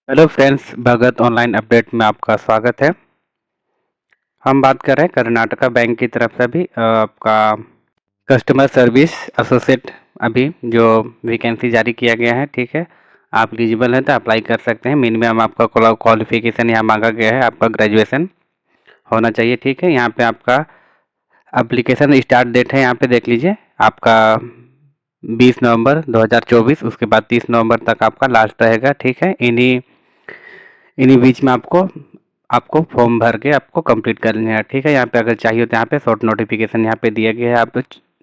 Hello friends, भगत online update में आपका स्वागत है। हम बात कर रहे हैं कर्नाटका बैंक की तरफ से भी आपका कस्टमर सर्विस एसोसिएट अभी जो वैकेंसी जारी किया गया है। ठीक है, आप एलिजिबल हैं तो अप्लाई कर सकते हैं। मिनिमम आपका क्वालिफिकेशन यहाँ मांगा गया है, आपका ग्रेजुएशन होना चाहिए। ठीक है, यहाँ पे आपका एप्लीकेशन स्टार्ट डेट है, यहाँ पे देख लीजिए आपका 20 नवंबर 2024, उसके बाद 30 नवंबर तक आपका लास्ट रहेगा। ठीक है, इन्हीं इन्हीं बीच में आपको आपको फॉर्म भर के आपको कंप्लीट कर लेना है। ठीक है, यहाँ पे अगर चाहिए तो यहाँ पे शॉर्ट नोटिफिकेशन यहाँ पे दिया गया है, आप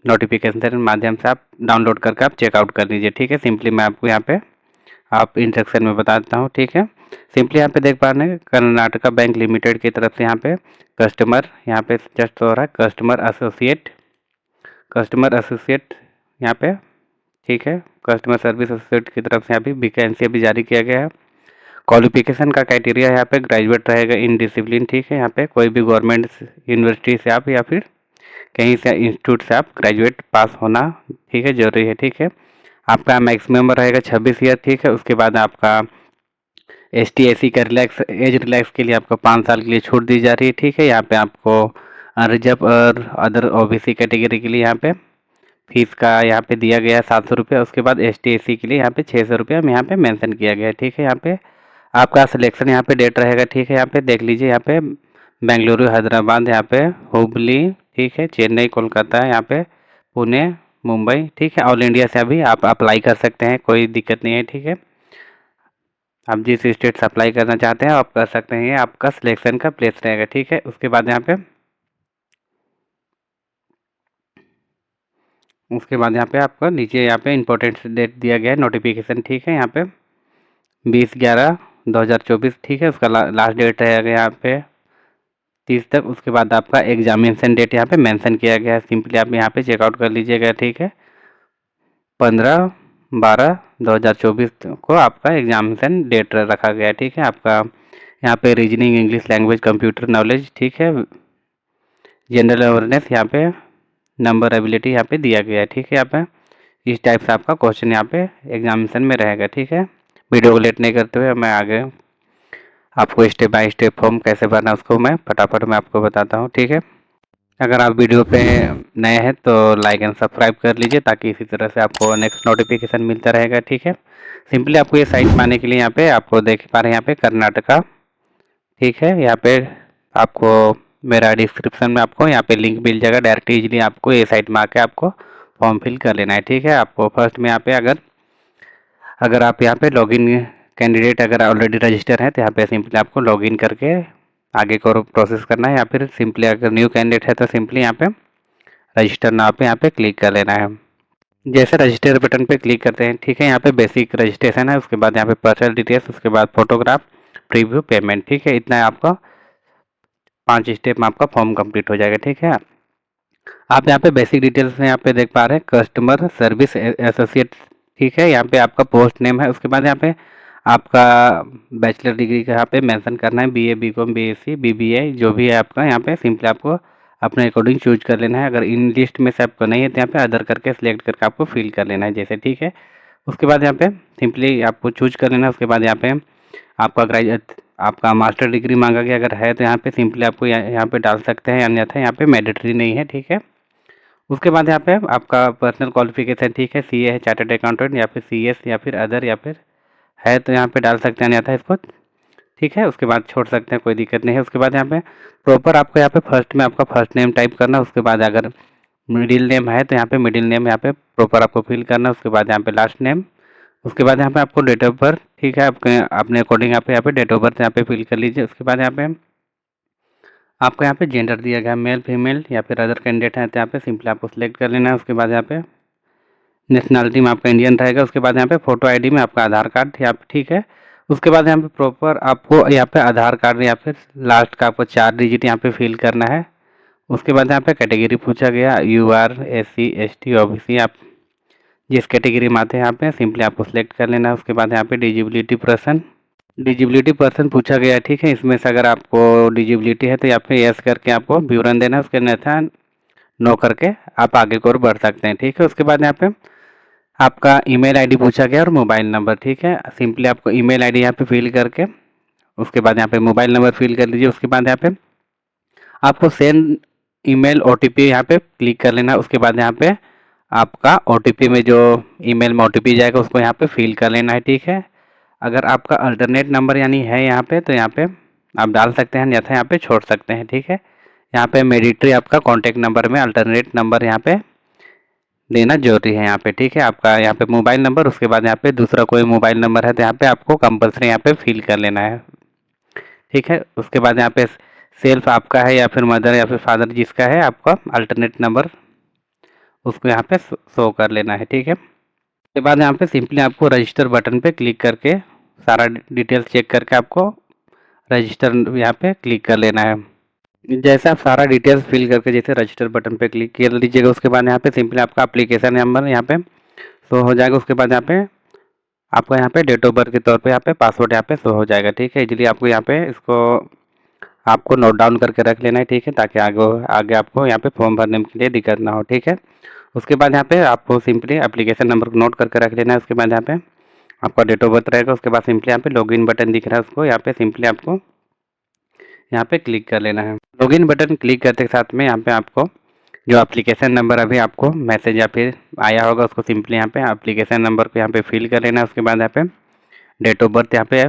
नोटिफिकेशन के माध्यम से आप डाउनलोड करके आप चेकआउट कर लीजिए। ठीक है, सिंपली मैं आपको यहाँ पे आप इंस्ट्रक्शन में बता देता हूँ। ठीक है, सिंपली यहाँ पे देख पा रहे हैं कर्नाटका बैंक लिमिटेड की तरफ से यहाँ पे कस्टमर यहाँ पे जस्ट हो रहा है कस्टमर एसोसिएट यहाँ पे। ठीक है, कस्टमर सर्विस एसोसिएट की तरफ से अभी वैकेंसी अभी जारी किया गया है। क्वालिफिकेशन का क्राइटेरिया यहाँ पे ग्रेजुएट रहेगा इन डिसिप्लिन। ठीक है, यहाँ पे कोई भी गवर्नमेंट यूनिवर्सिटी से आप या फिर कहीं से इंस्टीट्यूट से आप ग्रेजुएट पास होना ठीक है जरूरी है। ठीक है, आपका मैक्सिमम रहेगा 26 ईयर। ठीक है, उसके बाद आपका ST SC का रिलैक्स के लिए आपको 5 साल के लिए छूट दी जा रही है। ठीक है, यहाँ पे आपको रिजर्व और अदर OBC कैटेगरी के लिए यहाँ पे फीस का यहाँ पे दिया गया है 700 रुपये। उसके बाद ST SC के लिए यहाँ पे 600 रुपये यहाँ पे मेंशन किया गया है। ठीक है, यहाँ पे आपका सिलेक्शन यहाँ पे डेट रहेगा। ठीक है, यहाँ पे देख लीजिए, यहाँ पे बेंगलुरु, हैदराबाद, यहाँ पे हुबली, ठीक है, चेन्नई, कोलकाता, यहाँ पे पुणे, मुंबई। ठीक है, ऑल इंडिया से अभी आप अप्लाई कर सकते हैं, कोई दिक्कत नहीं है। ठीक है, आप जिस स्टेट से अप्लाई करना चाहते हैं आप कर सकते हैं, ये आपका सिलेक्शन का प्लेस रहेगा। ठीक है, उसके बाद यहाँ पे आपका नीचे यहाँ पे इम्पोर्टेंट डेट दिया गया है नोटिफिकेशन। ठीक है, यहाँ पे 20/11/2024। ठीक है, उसका लास्ट डेट रहेगा यहाँ पे 30 तक। उसके बाद आपका एग्जामिनेशन डेट यहाँ पे मेंशन किया गया है, सिंपली आप यहाँ पे चेकआउट कर लीजिएगा। ठीक है, 15/12/2024 को आपका एग्जामिनेशन डेट रखा गया है। ठीक है, आपका यहाँ पे reasoning, English language, computer knowledge, ठीक है, जनरल अवेयरनेस, यहाँ पे नंबर एबिलिटी यहाँ पे दिया गया है। ठीक है, यहाँ पे इस टाइप से आपका क्वेश्चन यहाँ पे एग्जामिनेशन में रहेगा। ठीक है, वीडियो को लेट नहीं करते हुए मैं आगे आपको स्टेप बाय स्टेप फॉर्म कैसे भरना है उसको मैं फटाफट मैं आपको बताता हूँ। ठीक है, अगर आप वीडियो पे नए हैं तो लाइक एंड सब्सक्राइब कर लीजिए ताकि इसी तरह से आपको नेक्स्ट नोटिफिकेशन मिलता रहेगा। ठीक है, सिंपली आपको ये साइट में आने के लिए यहाँ पे आपको देख पा रहे हैं यहाँ पे कर्नाटका। ठीक है, यहाँ पे आपको मेरा डिस्क्रिप्शन में आपको यहाँ पे लिंक मिल जाएगा, डायरेक्ट इजीली आपको ये साइट में आके आपको फॉर्म फिल कर लेना है। ठीक है, आपको फर्स्ट में यहाँ पे अगर अगर आप यहाँ पे लॉगिन कैंडिडेट अगर ऑलरेडी रजिस्टर है तो यहाँ पे सिंपली आपको लॉगिन करके आगे को प्रोसेस करना है, या फिर सिंपली अगर न्यू कैंडिडेट है तो सिंपली यहाँ पे रजिस्टर नाउ पे यहाँ पे क्लिक कर लेना है। जैसे रजिस्टर बटन पे क्लिक करते हैं, ठीक है, यहाँ पे बेसिक रजिस्ट्रेशन है, उसके बाद यहाँ पे पर्सनल डिटेल्स, उसके बाद फोटोग्राफ, प्रीव्यू, पेमेंट। ठीक है, इतना है आपका 5 स्टेप में आपका फॉर्म कंप्लीट हो जाएगा। ठीक है, आप यहाँ पे बेसिक डिटेल्स में यहाँ पे देख पा रहे हैं कस्टमर सर्विस एसोसिएट। ठीक है, यहाँ पे आपका पोस्ट नेम है, उसके बाद यहाँ पे आपका बैचलर डिग्री का यहाँ पे मेंशन करना है, BA BCom BSc BBA जो भी है आपका, यहाँ पे सिंपली आपको अपने अकॉर्डिंग चूज कर लेना है। अगर इन लिस्ट में से आपको नहीं है तो यहाँ पे अदर करके सिलेक्ट करके आपको फिल कर लेना है जैसे। ठीक है, उसके बाद यहाँ पे सिंपली आपको चूज कर लेना है। उसके बाद यहाँ पे आपका ग्रेजुएट आपका मास्टर डिग्री मांगा गया अगर है तो यहाँ पे सिंपली आपको यहाँ पे डाल सकते हैं, अन्यथा यहाँ पे मैंडेटरी नहीं है। ठीक है, उसके बाद यहाँ पे आपका पर्सनल क्वालिफिकेशन, ठीक है, CA है, चार्टर्ड अकाउंटेंट, या फिर CS, या फिर अदर, या फिर है तो यहाँ पे डाल सकते हैं, अन्यथा इसको ठीक है उसके बाद छोड़ सकते हैं, कोई दिक्कत नहीं है। उसके बाद यहाँ पे प्रॉपर आपको यहाँ पे फर्स्ट में आपका फर्स्ट नेम टाइप करना है, उसके बाद अगर मिडिल नेम है तो यहाँ पे मिडिल नेम यहाँ पे प्रॉपर आपको फिल करना है, उसके बाद यहाँ पे लास्ट नेम, उसके बाद यहाँ पे आपको डेट ऑफ बर्थ, ठीक है, आपके अपने अकॉर्डिंग आप यहाँ पे डेट ऑफ बर्थ यहाँ पे फिल कर लीजिए। उसके बाद यहाँ पे आपको यहाँ पे जेंडर दिया गया मेल फीमेल या फिर अदर कैंडिडेट है तो यहाँ पे सिंपली आपको सिलेक्ट कर लेना है। उसके बाद यहाँ पे नेशनलिटी में आपका इंडियन रहेगा, उसके बाद यहाँ पे फोटो ID में आपका आधार कार्ड यहाँ पे, ठीक है, उसके बाद यहाँ पे प्रॉपर आपको यहाँ पे आधार कार्ड या फिर लास्ट का आपको 4 डिजिट यहाँ पे फिल करना है। उसके बाद यहाँ पे कैटेगरी पूछा गया UR SC ST OBC, आप जिस कैटेगरी में आते हैं यहाँ पे सिंपली आपको सिलेक्ट कर लेना है। उसके बाद यहाँ पे डिजिबिलिटी पर्सन पूछा गया है, ठीक है, इसमें से अगर आपको डिजिबिलिटी है तो यहाँ पे यस करके आपको विवरण देना है, उसके अन्यथा नो करके आप आगे की ओर बढ़ सकते हैं। ठीक है, उसके बाद यहाँ पे आपका ईमेल आईडी पूछा गया और मोबाइल नंबर, ठीक है। सिंपली आपको ईमेल आईडी यहाँ पे फिल करके उसके बाद यहाँ पे मोबाइल नंबर फिल कर लीजिए। उसके बाद यहाँ पे आपको सेंड ईमेल ओटीपी यहाँ पे क्लिक कर लेना। उसके बाद यहाँ पे आपका ओटीपी में जो ईमेल में ओटीपी जाएगा उसको यहाँ पे फिल कर लेना है, ठीक है। अगर आपका अल्टरनेट नंबर यानी है यहाँ पे तो यहाँ पे आप डाल सकते हैं, अन्यथा यहाँ पे छोड़ सकते हैं, ठीक है। यहाँ पे मैंडेटरी आपका कॉन्टैक्ट नंबर में अल्टरनेट नंबर यहाँ पे देना जरूरी है यहाँ पे, ठीक है। आपका यहाँ पे मोबाइल नंबर, उसके बाद यहाँ पे दूसरा कोई मोबाइल नंबर है तो यहाँ पे आपको कंपल्सरी यहाँ पे फिल कर लेना है, ठीक है। उसके बाद यहाँ पे सेल्फ आपका है या फिर मदर या फिर फादर जिसका है आपका अल्टरनेट नंबर उसको यहाँ पे शो कर लेना है, ठीक है। उसके बाद यहाँ पे सिंपली आपको रजिस्टर बटन पे क्लिक करके सारा डिटेल्स चेक करके आपको रजिस्टर यहाँ पे क्लिक कर लेना है। जैसे आप सारा डिटेल्स फिल करके जैसे रजिस्टर बटन पे क्लिक कर लीजिएगा उसके बाद यहाँ पे सिंपली आपका एप्लीकेशन नंबर यहाँ पे शो हो जाएगा। उसके बाद यहाँ पे आपका यहाँ पे डेट ऑफ बर्थ के तौर पे यहाँ पे पासवर्ड यहाँ पे शो हो जाएगा, ठीक है। इसलिए आपको यहाँ पे इसको आपको नोट डाउन करके रख लेना है, ठीक है, ताकि आगे आपको यहाँ पे फॉर्म भरने के लिए दिक्कत ना हो, ठीक है। उसके बाद यहाँ पे आपको सिंपली एप्लीकेशन नंबर को नोट करके रख लेना है। उसके बाद यहाँ पे आपका डेट ऑफ बर्थ रहेगा। उसके बाद सिंपली यहाँ पे लॉगिन बटन दिख रहा है उसको यहाँ पे सिंपली आपको यहाँ पे क्लिक कर लेना है। लॉगिन बटन क्लिक करते के साथ में यहाँ पे आपको जो एप्लीकेशन नंबर अभी आपको मैसेज या फिर आया होगा उसको सिंपली यहाँ पे एप्लीकेशन नंबर को यहाँ पे फिल कर लेना है। उसके बाद यहाँ पे डेट ऑफ बर्थ यहाँ पे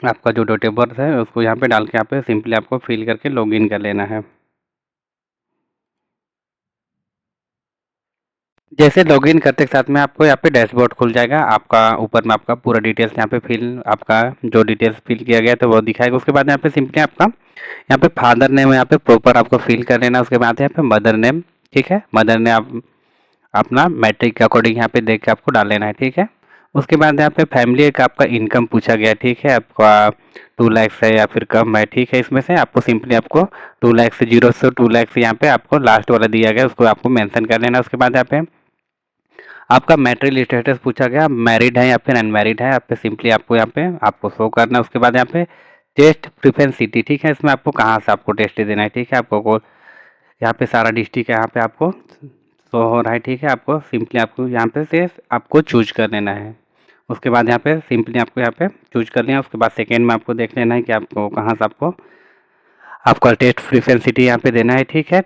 आपका जो डेट ऑफ बर्थ है उसको यहाँ पे डाल के यहाँ पे सिंपली आपको फिल करके लॉगिन कर लेना है। जैसे लॉगिन करते के साथ में आपको यहाँ पे डैशबोर्ड खुल जाएगा। आपका ऊपर में आपका पूरा डिटेल्स यहाँ पे फिल आपका जो डिटेल्स फिल किया गया तो वो दिखाएगा। उसके बाद यहाँ पे सिंपली आपका यहाँ पे फादर नेम यहाँ पे प्रॉपर आपको फिल कर लेना। उसके बाद यहाँ पे मदर नेम, ठीक है, मदर नेम आप अपना मैट्रिक के अकॉर्डिंग यहाँ पे देख के आपको डाल लेना है, ठीक है। उसके बाद यहाँ पे फैमिली का आपका इनकम पूछा गया, ठीक है, आपका 2 लाख है या फिर कम है, ठीक है। इसमें से आपको सिंपली आपको 2 लाख से 0 से 2 लाख से यहाँ पे आपको लास्ट वाला दिया गया उसको आपको मेंशन कर लेना। उसके बाद यहाँ पे आपका मैट्रिल स्टेटस पूछा गया, मैरिड है या फिर अनमैरिड है, आप पे सिंपली आपको यहाँ पे आपको शो करना है। उसके बाद यहाँ पे टेस्ट प्रिफरेंस सिटी, ठीक है, इसमें आपको कहाँ से आपको टेस्ट देना है, ठीक है। आपको यहाँ पे सारा डिस्ट्रिक्ट यहाँ पे आपको शो हो रहा है, ठीक है। आपको सिंपली आपको यहाँ पे से आपको चूज कर लेना है। उसके बाद यहाँ पे सिंपली आपको यहाँ पे चूज कर लिया। उसके बाद सेकेंड में आपको देख लेना है कि आपको कहाँ से आपका टेस्ट प्रिफरेंस सिटी यहाँ पे देना है, ठीक है।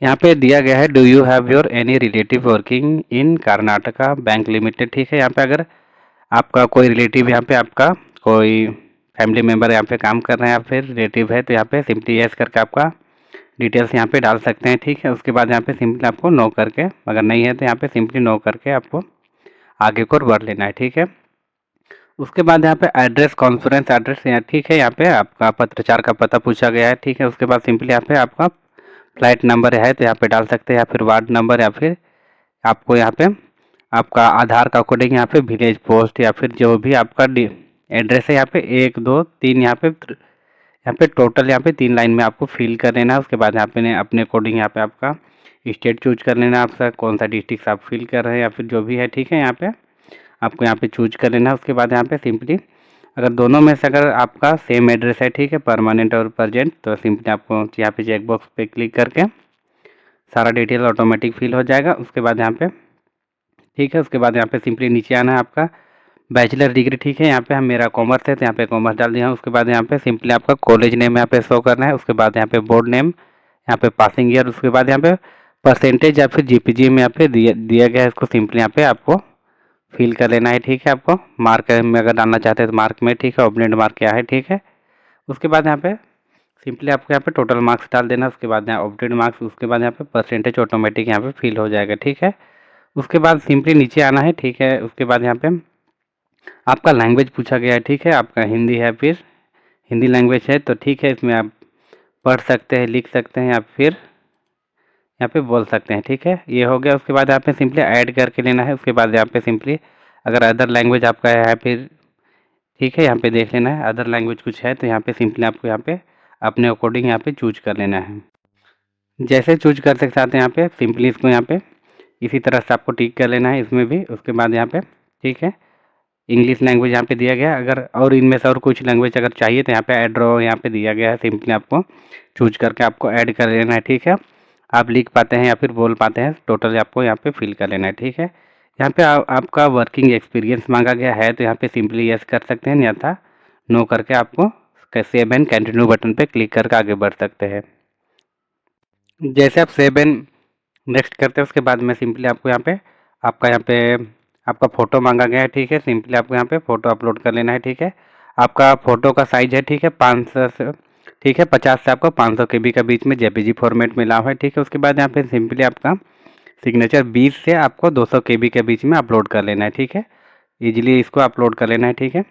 यहाँ पे दिया गया है do you have your any relative working in Karnataka bank limited, ठीक है। यहाँ पे अगर आपका कोई रिलेटिव यहाँ पे आपका कोई फैमिली मेम्बर यहाँ पे काम कर रहे हैं या फिर रिलेटिव है तो यहाँ पे सिंपली यस करके आपका डिटेल्स यहाँ पे डाल सकते हैं, ठीक है। उसके बाद यहाँ पे सिंपली आपको नो करके, अगर नहीं है तो यहाँ पे सिंपली नो करके आपको आगे को बढ़ लेना है, ठीक है। उसके बाद यहाँ पे एड्रेस कॉन्फ्रेंस एड्रेस यहाँ, ठीक है, यहाँ पे आपका पत्राचार का पता पूछा गया है, ठीक है। उसके बाद सिंपली यहाँ पे आपका फ्लाइट नंबर है तो यहाँ पे डाल सकते हैं या फिर वार्ड नंबर या फिर आपको यहाँ पे आपका आधार का अकॉर्डिंग यहाँ पे विलेज पोस्ट या फिर जो भी आपका एड्रेस है यहाँ पे 1 2 3 यहाँ पे टोटल यहाँ पे 3 लाइन में आपको फिल कर लेना है। उसके बाद यहाँ पे अपने अकॉर्डिंग यहाँ पे आपका स्टेट चूज कर लेना है, आपका कौन सा डिस्ट्रिक्ट आप फिल कर रहे हैं या फिर जो भी है, ठीक है। यहाँ पे आपको यहाँ पे चूज कर लेना है। उसके बाद यहाँ पे सिंपली अगर दोनों में से अगर आपका सेम एड्रेस है, ठीक है, परमानेंट और प्रेजेंट, तो सिंपली आपको यहाँ पे चेक बॉक्स पे क्लिक करके सारा डिटेल ऑटोमेटिक फिल हो जाएगा। उसके बाद यहाँ पे ठीक है, उसके बाद यहाँ पे सिंपली नीचे आना है आपका बैचलर डिग्री, ठीक है। यहाँ पे हम मेरा कॉमर्स है तो यहाँ पे कॉमर्स डाल दिया हूँ। उसके बाद यहाँ पे सिंपली आपका कॉलेज नेम यहाँ पे शो करना है। उसके बाद यहाँ पे बोर्ड नेम, यहाँ पे पासिंग ईयर, उसके बाद यहाँ पे परसेंटेज या फिर जीपीजी में यहाँ पे दिया गया है, इसको सिंपली यहाँ पे आपको फिल कर लेना है, ठीक है। आपको मार्क में अगर डालना चाहते हैं तो मार्क में, ठीक है, ऑब्लेंट मार्क क्या है, ठीक है। उसके बाद यहाँ पे सिंपली आपको यहाँ पे टोटल मार्क्स डाल देना। उसके बाद यहाँ ऑब्जेक्ट मार्क्स, उसके बाद यहाँ पे परसेंटेज ऑटोमेटिक यहाँ पे फिल हो जाएगा, ठीक है। उसके बाद सिंपली नीचे आना है, ठीक है। उसके बाद यहाँ पे आपका लैंग्वेज पूछा गया है, ठीक है, आपका हिंदी है फिर हिंदी लैंग्वेज है तो ठीक है, इसमें आप पढ़ सकते हैं, लिख सकते हैं या फिर यहाँ पे बोल सकते हैं, ठीक है। ये हो गया। उसके बाद यहाँ पे सिंपली ऐड करके लेना है। उसके बाद यहाँ पे सिंपली अगर अदर लैंग्वेज आपका है फिर ठीक है, यहाँ पे देख लेना है अदर लैंग्वेज कुछ है तो यहाँ पे सिंपली आपको यहाँ पे अपने अकॉर्डिंग यहाँ पे चूज कर लेना है। जैसे चूज कर सकते हैं यहाँ पे सिंपली इसको यहाँ पे इसी तरह से आपको टिक कर लेना है इसमें भी। उसके बाद यहाँ पे ठीक है, इंग्लिश लैंग्वेज यहाँ पे दिया गया है। अगर और इनमें से और कुछ लैंग्वेज अगर चाहिए तो यहाँ पे ऐड रो यहाँ पे दिया गया है, सिंपली आपको चूज करके आपको ऐड कर लेना है, ठीक है। आप लिख पाते हैं या फिर बोल पाते हैं, टोटल आपको यहाँ पे फिल कर लेना है, ठीक है। यहाँ पे आपका वर्किंग एक्सपीरियंस मांगा गया है, तो यहाँ पे सिंपली यस कर सकते हैं, या था नो करके आपको सेव एंड कंटिन्यू बटन पे क्लिक करके आगे बढ़ सकते हैं। जैसे आप सेव एंड नेक्स्ट करते हैं, उसके बाद में सिंपली आपको यहाँ पे आपका फ़ोटो मांगा गया है, ठीक है। सिंपली आपको यहाँ पे फ़ोटो अपलोड कर लेना है, ठीक है। आपका फ़ोटो का साइज़ है, ठीक है, 500 से, ठीक है, 50 से आपको 500 KB का बीच में जेपीजी फॉर्मेट मिला हुआ है, ठीक है। उसके बाद यहाँ पे सिंपली आपका सिग्नेचर 20 से आपको 200 KB के बीच में अपलोड कर लेना है, ठीक है। ईजिली इसको अपलोड कर लेना है, ठीक है।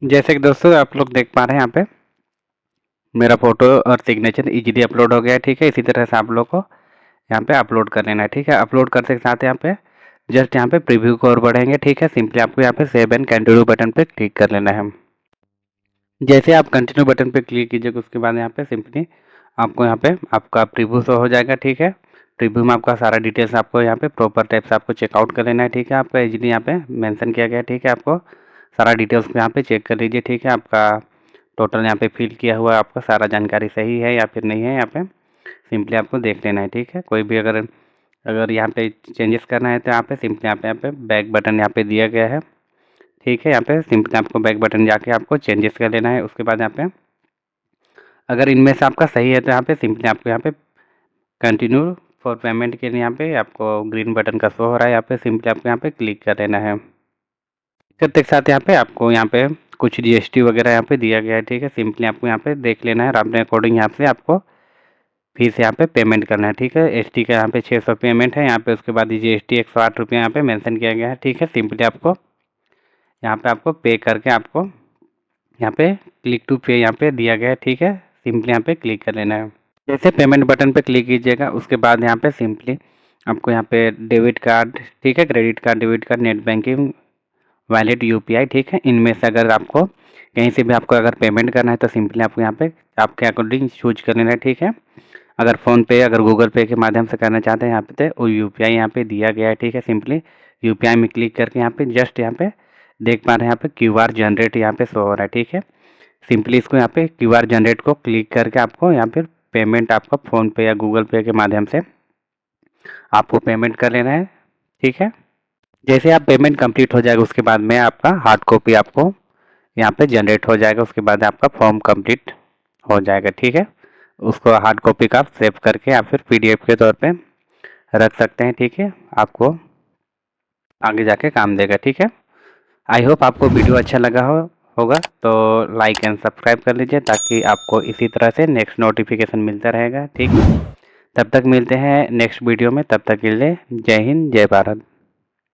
जैसे कि दोस्तों आप लोग देख पा रहे हैं यहाँ पे मेरा फ़ोटो और सिग्नेचर ईजिली अपलोड हो गया है, ठीक है। इसी तरह से आप लोग को यहाँ पे अपलोड कर लेना है, ठीक है। अपलोड करते के साथ यहाँ पे जस्ट यहाँ पे प्रीव्यू को और बढ़ेंगे, ठीक है। सिंपली आपको यहाँ पे सेव एंड कंटिन्यू बटन पे क्लिक कर लेना है। जैसे आप कंटिन्यू बटन पे क्लिक कीजिएगा, उसके बाद यहाँ पे सिंपली आपको यहाँ पे आपका प्रीव्यू शो हो जाएगा, ठीक है। प्रीव्यू में आपका सारा डिटेल्स आपको यहाँ पे प्रॉपर टाइप से आपको चेकआउट कर लेना है, ठीक है। आपका इजीली यहाँ पे मेंशन किया गया है, ठीक है। आपको सारा डिटेल्स यहाँ पे चेक कर लीजिए, ठीक है। आपका टोटल यहाँ पे फिल किया हुआ आपका सारा जानकारी सही है या फिर नहीं है, यहाँ पे सिंपली आपको देख लेना है, ठीक है। कोई भी अगर अगर यहाँ पे चेंजेस करना है तो यहाँ पे सिंपली यहाँ पे बैक बटन यहाँ पे दिया गया है, ठीक है। यहाँ पे सिंपली आपको बैक बटन जाके आपको चेंजेस कर लेना है। उसके बाद यहाँ पे अगर इनमें से आपका सही है तो यहाँ पे सिंपली आपको यहाँ पे कंटिन्यू फॉर पेमेंट के लिए यहाँ पे आपको ग्रीन बटन का शो हो रहा है, यहाँ पे सिंपली आपको यहाँ पे क्लिक कर लेना है। करते के साथ यहाँ पे आपको यहाँ पे कुछ GST वगैरह यहाँ पे दिया गया है, ठीक है। सिंपली आपको यहाँ पे देख लेना है और अपने अकॉर्डिंग यहाँ से आपको फीस यहाँ पे पेमेंट करना है, ठीक है। ST का यहाँ पे 600 पेमेंट है यहाँ पे। उसके बाद GST 108 रुपये यहाँ पे मेंशन किया गया है, ठीक है। सिंपली आपको यहाँ पे आपको पे करके आपको यहाँ पे क्लिक टू पे यहाँ पे दिया गया है, ठीक है। सिंपली यहाँ पे क्लिक कर लेना है। जैसे पेमेंट बटन पे क्लिक कीजिएगा, उसके बाद यहाँ पे सिंपली आपको यहाँ पे डेबिट कार्ड, ठीक है, credit card, debit card, net banking, wallet, UPI, ठीक है। इनमें से अगर आपको कहीं से भी आपको अगर पेमेंट करना है तो सिंपली आपको यहाँ पे आपके अकॉर्डिंग चूज कर लेना है, ठीक है। अगर फ़ोनपे अगर गूगल पे के माध्यम से करना चाहते हैं यहाँ पे तो UPI यहाँ पे दिया गया है, ठीक है। सिंपली UPI में क्लिक करके यहाँ पे जस्ट यहाँ पे देख पा रहे हैं यहाँ पे QR जनरेट यहाँ पे शो हो रहा है, ठीक है। सिंपली इसको यहाँ पे QR जनरेट को क्लिक करके आपको यहाँ पे पेमेंट आपका फ़ोनपे या गूगल पे के माध्यम से आपको पेमेंट कर लेना है, ठीक है। जैसे आप पेमेंट कंप्लीट हो जाएगा, उसके बाद में आपका हार्ड कॉपी आपको यहाँ पे जनरेट हो जाएगा। उसके बाद आपका फॉर्म कंप्लीट हो जाएगा, ठीक है। उसको हार्ड कॉपी का सेव करके या फिर PDF के तौर पे रख सकते हैं, ठीक है। आपको आगे जाके काम देगा, ठीक है। आई होप आपको वीडियो अच्छा लगा होगा तो लाइक एंड सब्सक्राइब कर लीजिए, ताकि आपको इसी तरह से नेक्स्ट नोटिफिकेशन मिलता रहेगा, ठीक। तब तक मिलते हैं नेक्स्ट वीडियो में, तब तक के लिए जय हिंद, जय भारत।